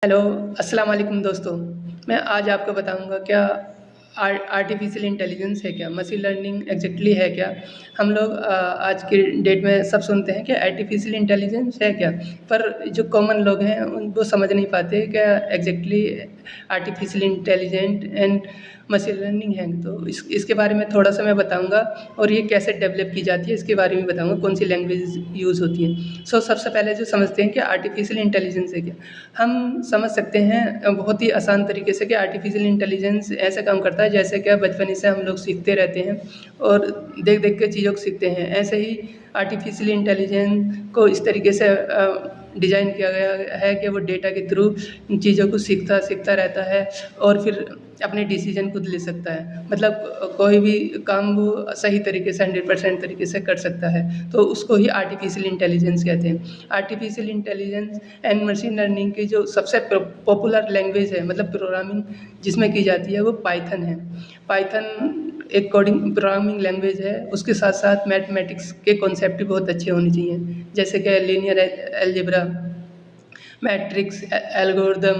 Hello, अस्सलाम वालेकुम दोस्तों। मैं आज आपको बताऊँगा क्या आर्टिफ़िशियल इंटेलिजेंस है क्या? मशीन लर्निंग एग्ज़ैक्टली है क्या? हम लोग आज के डेट में सब सुनते हैं कि आर्टिफ़िशियल इंटेलिजेंस है क्या? पर जो कॉमन लोग हैं उन वो समझ नहीं पाते क्या exactly artificial intelligent and machine learning है। तो इसके बारे में थोड़ा-सा मैं बताऊँगा और ये कैसे डेवलप की जाती है इसके बारे में बताऊँगा, कौन-सी लैंग्वेज यूज़ होती है। सबसे पहले जो समझते हैं कि आर्टिफ़िशियल इंटेलिजेंस है क्या? हम समझ सकते हैं बहुत ही आसान तरीके से कि आर्टिफ़िशियल इंटेलिजेंस ऐसा काम करता है जैसे कि बचपन ही से हम लोग सीखते रहते हैं और देख-देख के चीज़ों को सीखते हैं। ऐसे ही आर्टिफ़िशियल इंटेलिजेंस को इस तरीके से डिज़ाइन किया गया है कि वो डेटा के थ्रू चीज़ों को सीखता रहता है और फिर अपने डिसीज़न खुद ले सकता है। मतलब कोई भी काम वो सही तरीके से 100% तरीके से कर सकता है, तो उसको ही आर्टिफ़िशियल इंटेलिजेंस कहते हैं। Artificial intelligence and machine learning की जो सबसे पॉपुलर लैंग्वेज है, मतलब प्रोग्रामिंग जिसमें की जाती है वो पाइथन है। पाइथन एक कोडिंग प्रोग्रामिंग लैंग्वेज है, उसके साथ-साथ मैथमेटिक्स के कॉन्सेप्ट भी बहुत अच्छे होने चाहिए, जैसे कि linear algebra, matrix, algorithm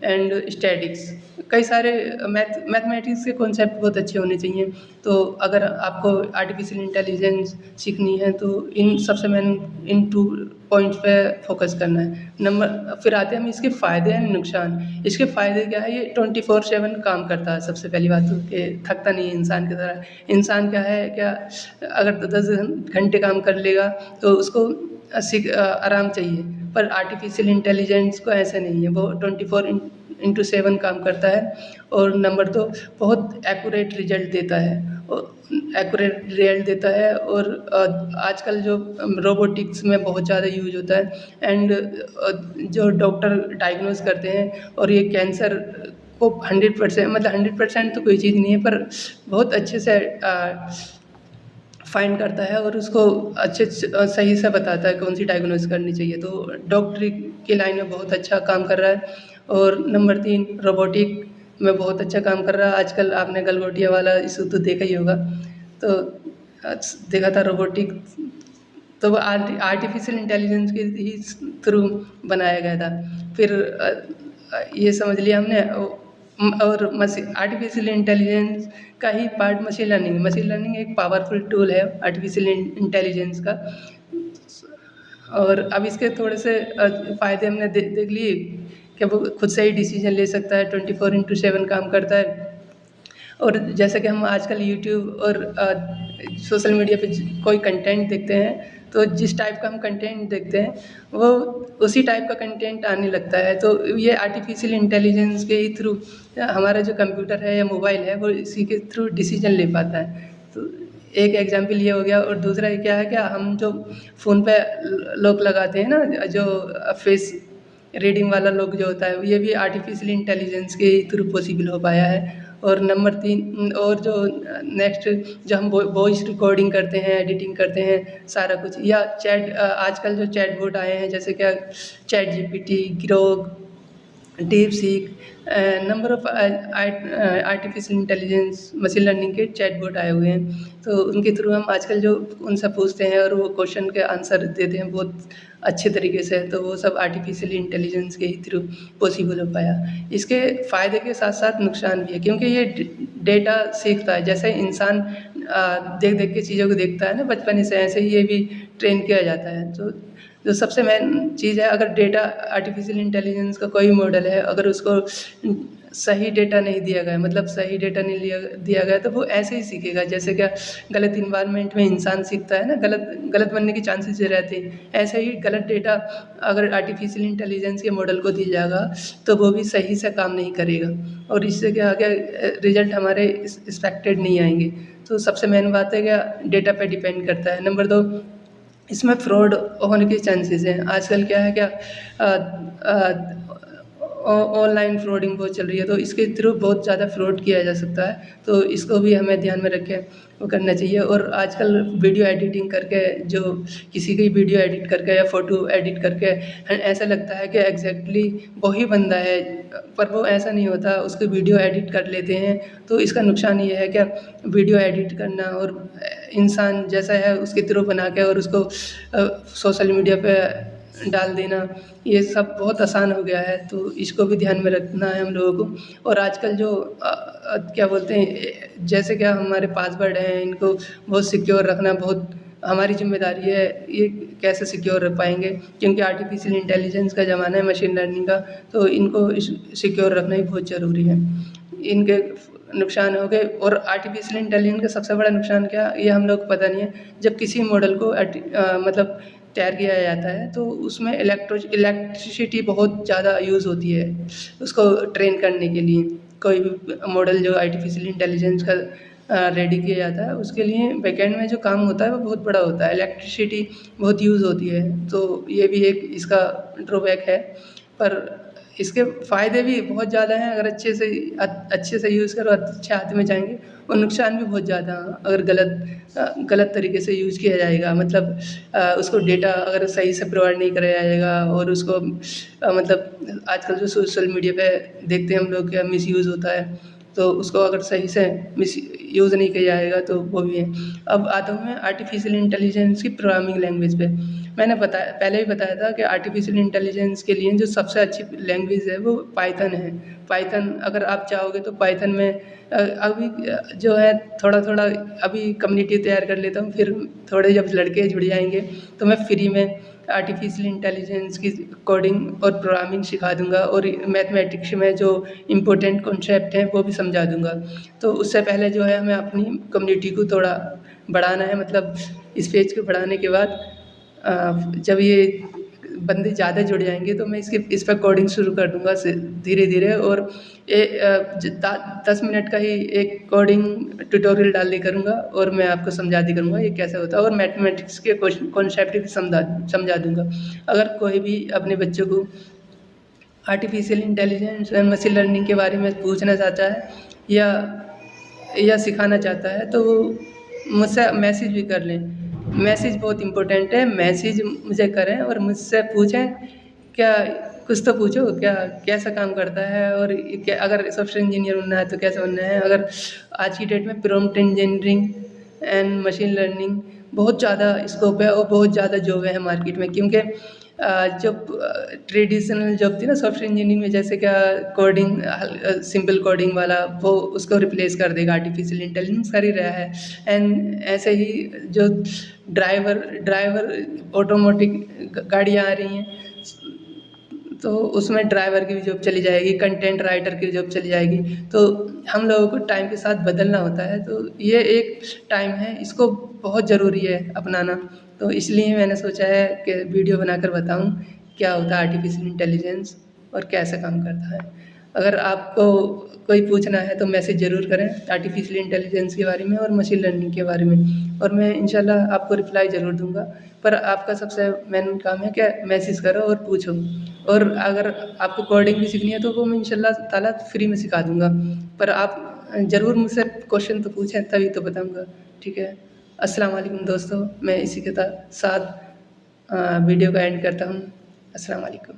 and statics. कई सारे मैथमेटिक्स के कॉन्सेप्ट बहुत अच्छे होने चाहिए। तो अगर आपको आर्टिफ़िशियल इंटेलिजेंस सीखनी है तो इन सबसे मेन इन 2 पॉइंट्स पे फ़ोकस करना है। नंबर फिर आते हैं हम इसके फ़ायदे एंड नुकसान। इसके फ़ायदे क्या है, ये 24/7 काम करता है सबसे पहली बात तो कि थकता नहीं है इंसान की तरह। इंसान क्या है क्या अगर 10 घंटे काम कर लेगा तो उसको आराम चाहिए, पर आर्टिफ़िशियल इंटेलिजेंस को ऐसा नहीं है, वो 24/7 काम करता है और नंबर 2 बहुत एक्यूरेट रिज़ल्ट देता है और आजकल जो रोबोटिक्स में बहुत ज़्यादा यूज़ होता है एंड जो डॉक्टर डायग्नोज़ करते हैं और ये कैंसर को 100% मतलब 100% तो कोई चीज़ नहीं है, पर बहुत अच्छे से फाइंड करता है और उसको अच्छे सही से बताता है कौन सी डायग्नोज़ करनी चाहिए। तो डॉक्टरी की लाइन में बहुत अच्छा काम कर रहा है। और नंबर 3 रोबोटिक में बहुत अच्छा काम कर रहा है। आजकल आपने गलगोटिया वाला इश्यू तो देखा ही होगा। तो देखा था रोबोटिक, तो वो आर्टिफ़िशियल इंटेलिजेंस के ही थ्रू बनाया गया था। फिर ये समझ लिया हमने और आर्टिफ़िशियल इंटेलिजेंस का ही part machine learning. Machine learning एक पावरफुल टूल है आर्टिफ़िशियल इंटेलिजेंस का। और अब इसके थोड़े से फ़ायदे हमने देख लिए कि वो खुद से ही डिसीज़न ले सकता है, 24/7 काम करता है। और जैसे कि हम आजकल यूट्यूब और सोशल मीडिया पे कोई कंटेंट देखते हैं, तो जिस टाइप का हम कंटेंट देखते हैं, वो उसी टाइप का कंटेंट आने लगता है। तो ये आर्टिफ़िशियल इंटेलिजेंस के ही थ्रू हमारा जो कंप्यूटर है या मोबाइल है, वो इसी के थ्रू डिसीज़न ले पाता है। तो एक एग्ज़ाम्पल ये हो गया और दूसरा ये क्या है कि हम जो फ़ोन पे लॉक लगाते हैं ना, जो फेस रीडिंग वाला लॉक जो होता है, ये भी आर्टिफ़िशियल इंटेलिजेंस के थ्रू पॉसिबल हो पाया है। और नंबर 3 और जो नेक्स्ट जो हम वॉइस रिकॉर्डिंग करते हैं, एडिटिंग करते हैं, सारा कुछ या आजकल जो चैटबॉट आए हैं जैसे क्या chat GPT, Grok, DeepSeek, number of artificial intelligence machine learning के चैटबॉट आए हुए हैं। तो उनके थ्रू हम आजकल जो उनसे पूछते हैं और वो क्वेश्चन के आंसर देते हैं बहुत अच्छे तरीके से, तो वो सब आर्टिफिशियल इंटेलिजेंस के ही थ्रू पॉसिबल हो पाया। इसके फ़ायदे के साथ साथ नुकसान भी है, क्योंकि ये डेटा सीखता है। जैसे इंसान देख देख के चीज़ों को देखता है ना बचपन से, ऐसे ही ये भी ट्रेन किया जाता है। तो जो सबसे मेन चीज़ है, अगर डेटा आर्टिफिशियल इंटेलिजेंस का कोई मॉडल है, अगर उसको सही डेटा नहीं दिया गया, मतलब सही डेटा नहीं दिया गया, तो वो ऐसे ही सीखेगा। जैसे क्या गलत इन्वायरमेंट में इंसान सीखता है ना, गलत गलत बनने के चांसेस रहते हैं, ऐसे ही गलत डेटा अगर आर्टिफिशियल इंटेलिजेंस के मॉडल को दिया जाएगा तो वो भी सही से काम नहीं करेगा और इससे क्या आगे रिजल्ट हमारे एक्सपेक्टेड नहीं आएंगे। तो सबसे मेन बात है क्या, डेटा पे डिपेंड करता है। नंबर 2, इसमें फ्रॉड होने के चांसेस हैं। आजकल क्या है क्या ऑनलाइन फ्रॉडिंग बहुत चल रही है, तो इसके थ्रू बहुत ज़्यादा फ्रॉड किया जा सकता है। तो इसको भी हमें ध्यान में रख के वो करना चाहिए। और आजकल वीडियो एडिटिंग करके जो किसी की वीडियो एडिट करके या फ़ोटो एडिट करके ऐसा लगता है कि एग्जैक्टली वही बंदा है, पर वो ऐसा नहीं होता, उसकी वीडियो एडिट कर लेते हैं। तो इसका नुकसान ये है क्या, वीडियो एडिट करना और इंसान जैसा है उसके थ्रू बना के और उसको सोशल मीडिया पे डाल देना, ये सब बहुत आसान हो गया है, तो इसको भी ध्यान में रखना है हम लोगों को। और आजकल जो क्या बोलते हैं, जैसे क्या हमारे पासवर्ड हैं, इनको बहुत सिक्योर रखना बहुत हमारी जिम्मेदारी है। ये कैसे सिक्योर रख पाएंगे, क्योंकि आर्टिफिशियल इंटेलिजेंस का ज़माना है, मशीन लर्निंग का, तो इनको सिक्योर रखना ही बहुत ज़रूरी है। इनके नुकसान हो गए, और आर्टिफिशियल इंटेलिजेंस का सबसे बड़ा नुकसान क्या, ये हम लोग को पता नहीं है। जब किसी मॉडल को मतलब तैयार किया जाता है, तो उसमें इलेक्ट्रिसिटी बहुत ज़्यादा यूज़ होती है उसको ट्रेन करने के लिए। कोई भी मॉडल जो आर्टिफिशियल इंटेलिजेंस का रेडी किया जाता है, उसके लिए बैकएंड में जो काम होता है वो बहुत बड़ा होता है, इलेक्ट्रिसिटी बहुत यूज़ होती है, तो ये भी एक इसका ड्रॉबैक है। पर इसके फ़ायदे भी बहुत ज़्यादा हैं, अगर अच्छे से यूज़ करो, अच्छे हाथ में जाएंगे। और नुकसान भी बहुत ज़्यादा, अगर गलत तरीके से यूज़ किया जाएगा, मतलब उसको डेटा अगर सही से प्रोवाइड नहीं कराया जाएगा, और उसको मतलब आजकल जो सोशल मीडिया पे देखते हैं हम लोग, क्या मिसयूज़ होता है, तो उसको अगर सही से मिस यूज़ नहीं किया जाएगा तो वो भी है। अब आता हूँ मैं आर्टिफिशियल इंटेलिजेंस की प्रोग्रामिंग लैंग्वेज पे। मैंने पहले ही बताया था कि आर्टिफिशियल इंटेलिजेंस के लिए जो सबसे अच्छी लैंग्वेज है वो पाइथन है। पाइथन अगर आप चाहोगे तो पाइथन में अभी जो है थोड़ा थोड़ा अभी कम्युनिटी तैयार कर लेता हूँ, फिर थोड़े जब लड़के जुड़ जाएंगे तो मैं फ्री में आर्टिफिशियल इंटेलिजेंस की कोडिंग और प्रोग्रामिंग सिखा दूंगा, और मैथमेटिक्स में जो इम्पोर्टेंट कॉन्सेप्ट हैं वो भी समझा दूंगा। तो उससे पहले जो है हमें अपनी कम्युनिटी को थोड़ा बढ़ाना है, मतलब इस पेज को बढ़ाने के बाद जब ये बंदे ज़्यादा जुड़ जाएंगे तो मैं इस पर कोडिंग शुरू कर दूंगा धीरे धीरे। और 10 मिनट का ही एक कोडिंग ट्यूटोरियल डाल दिया करूँगा, और मैं आपको समझा दिया करूँगा ये कैसे होता है, और मैथमेटिक्स के कॉन्सेप्ट भी समझा दूंगा। अगर कोई भी अपने बच्चों को artificial intelligence and machine learning के बारे में पूछना चाहता है, या सिखाना चाहता है, तो वो मुझसे मैसेज भी कर लें। मैसेज बहुत इम्पोर्टेंट है, मैसेज मुझे करें और मुझसे पूछें क्या, कुछ तो पूछो, क्या कैसा काम करता है, और क्या अगर सॉफ्टवेयर इंजीनियर बनना है तो कैसे बनना है। अगर आज की डेट में prompt engineering and machine learning बहुत ज़्यादा स्कोप है, और बहुत ज़्यादा जॉब है मार्केट में, क्योंकि जब ट्रेडिशनल जॉब थी ना सॉफ्टवेयर इंजीनियरिंग में, जैसे क्या कोडिंग सिंपल कोडिंग वाला, वो उसको रिप्लेस कर देगा, आर्टिफिशियल इंटेलिजेंस कर ही रहा है। एंड ऐसे ही जो ड्राइवर ऑटोमेटिक गाड़ियाँ आ रही हैं, तो उसमें ड्राइवर की भी जॉब चली जाएगी, कंटेंट राइटर की जॉब चली जाएगी। तो हम लोगों को टाइम के साथ बदलना होता है, तो ये एक टाइम है, इसको बहुत ज़रूरी है अपनाना। तो इसलिए मैंने सोचा है कि वीडियो बनाकर बताऊं क्या होता है आर्टिफिशियल इंटेलिजेंस और कैसे काम करता है। अगर आपको कोई पूछना है तो मैसेज ज़रूर करें आर्टिफिशियल इंटेलिजेंस के बारे में और मशीन लर्निंग के बारे में, और मैं इंशाल्लाह आपको रिप्लाई ज़रूर दूंगा। पर आपका सबसे मेन काम है कि मैसेज करो और पूछो। और अगर आपको कोडिंग भी सीखनी है तो वो मैं इंशाल्लाह ताला फ्री में सिखा दूंगा। पर आप ज़रूर मुझसे क्वेश्चन तो पूछें, तभी तो बताऊंगा। ठीक है, अस्सलाम वालेकुम दोस्तों, मैं इसी के साथ वीडियो का एंड करता हूँ। अस्सलाम वालेकुम।